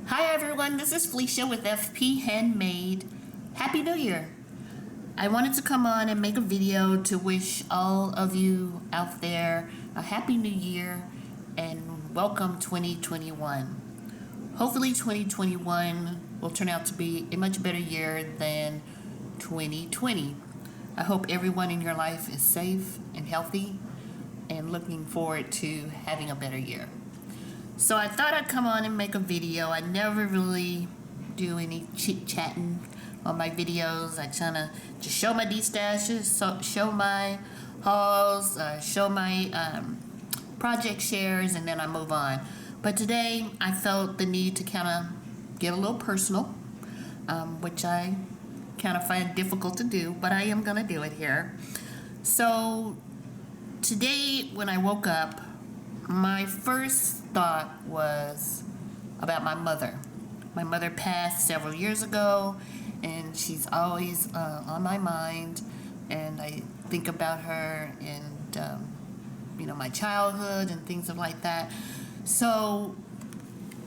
Hi everyone, this is Felicia with FP Handmade. Happy New Year! I wanted to come on and make a video to wish all of you out there a Happy New Year and welcome 2021. Hopefully 2021 will turn out to be a much better year than 2020. I hope everyone in your life is safe and healthy and looking forward to having a better year. So I thought I'd come on and make a video. I never really do any chit-chatting on my videos. I kind of just show my D-stashes, show my hauls, show my project shares, and then I move on. But today I felt the need to kind of get a little personal, which I kind of find difficult to do, but I am going to do it here. So today when I woke up, my first thought was about my mother. My mother passed several years ago, and she's always on my mind, and I think about her and my childhood and things like that. So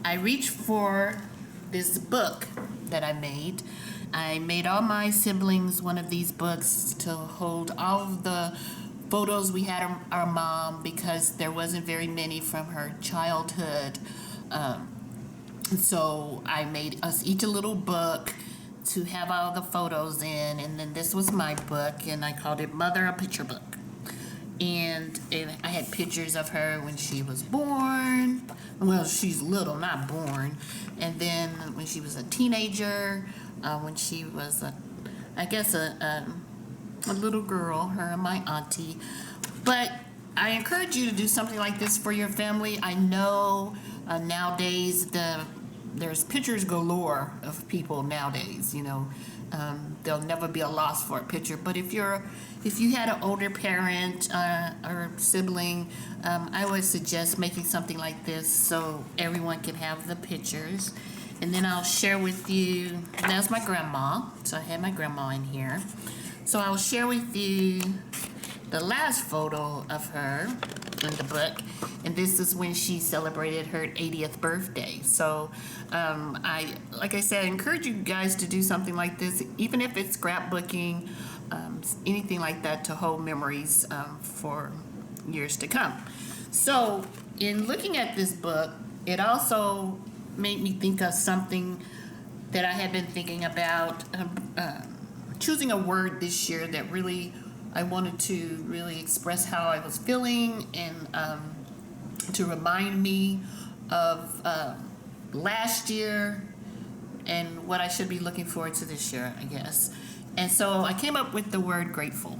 I reached for this book that I made. I made all my siblings one of these books to hold all of the photos we had of our mom, because there wasn't very many from her childhood. So I made us each a little book to have all the photos in, and then this was my book, and I called it Mother, a Picture Book. And I had pictures of her when she was born. Well, she's little, not born. And then when she was a teenager, when she was a little girl, her and my auntie. But I encourage you to do something like this for your family. I know nowadays there's pictures galore of people nowadays. There'll never be a loss for a picture. But if you had an older parent or sibling, I would suggest making something like this so everyone can have the pictures. And then I'll share with you. That's my grandma. So I had my grandma in here. So I'll share with you the last photo of her in the book, and this is when she celebrated her 80th birthday. So like I said, I encourage you guys to do something like this, even if it's scrapbooking, anything like that, to hold memories for years to come. So in looking at this book, it also made me think of something that I had been thinking about, choosing a word this year that really I wanted to really express how I was feeling, and to remind me of last year and what I should be looking forward to this year, I guess. And so I came up with the word grateful.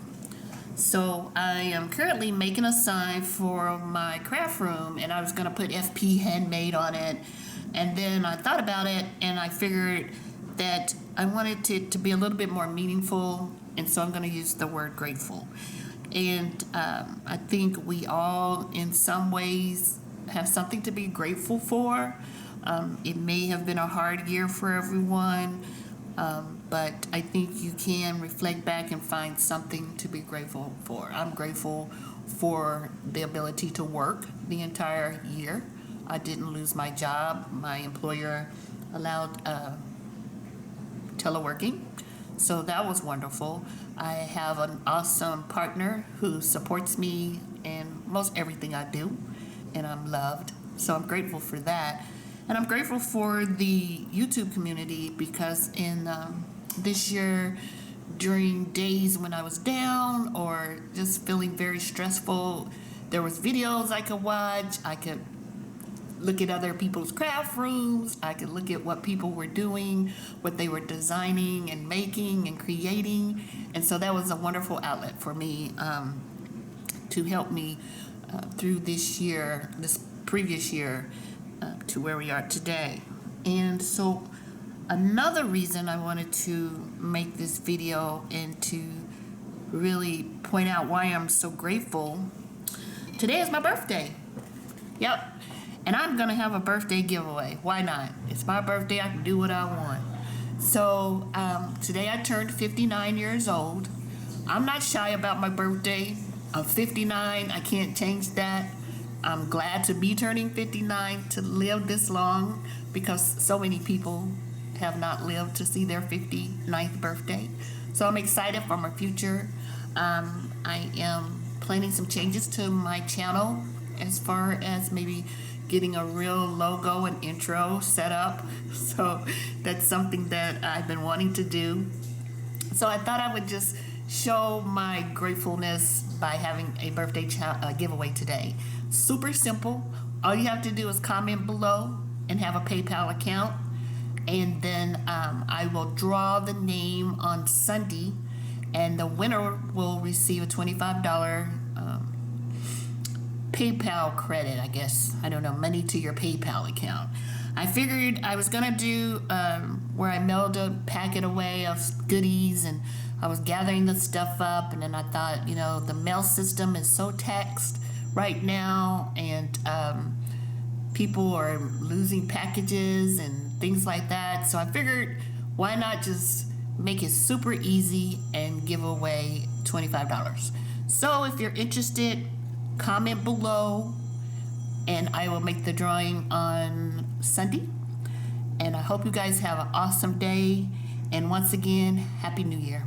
So I am currently making a sign for my craft room, and I was going to put FP Handmade on it. And then I thought about it, and I figured that I wanted it to be a little bit more meaningful, and so I'm going to use the word grateful. And I think we all, in some ways, have something to be grateful for. It may have been a hard year for everyone, but I think you can reflect back and find something to be grateful for. I'm grateful for the ability to work the entire year. I didn't lose my job. My employer allowed teleworking, so that was wonderful. I have an awesome partner who supports me in most everything I do, and I'm loved, so I'm grateful for that. And I'm grateful for the YouTube community, because in this year, during days when I was down or just feeling very stressful, there was videos I could watch. I could look at other people's craft rooms. I could look at what people were doing, what they were designing and making and creating. And so that was a wonderful outlet for me to help me through this previous year, to where we are today. And so another reason I wanted to make this video and to really point out why I'm so grateful, today is my birthday. Yep. And I'm going to have a birthday giveaway. Why not? It's my birthday. I can do what I want. So today I turned 59 years old. I'm not shy about my birthday. I'm 59. I can't change that. I'm glad to be turning 59, to live this long, because so many people have not lived to see their 59th birthday. So I'm excited for my future. I am planning some changes to my channel as far as maybe getting a real logo and intro set up. So that's something that I've been wanting to do. So I thought I would just show my gratefulness by having a birthday giveaway today. Super simple. All you have to do is comment below and have a PayPal account. And then I will draw the name on Sunday, and the winner will receive a $25 PayPal credit, I guess. I don't know, money to your PayPal account. I figured I was gonna do where I mailed a packet away of goodies, and I was gathering the stuff up, and then I thought, you know, the mail system is so taxed right now, and people are losing packages and things like that. So I figured, why not just make it super easy and give away $25. So if you're interested, comment below, and I will make the drawing on Sunday. And I hope you guys have an awesome day. And once again, Happy New Year.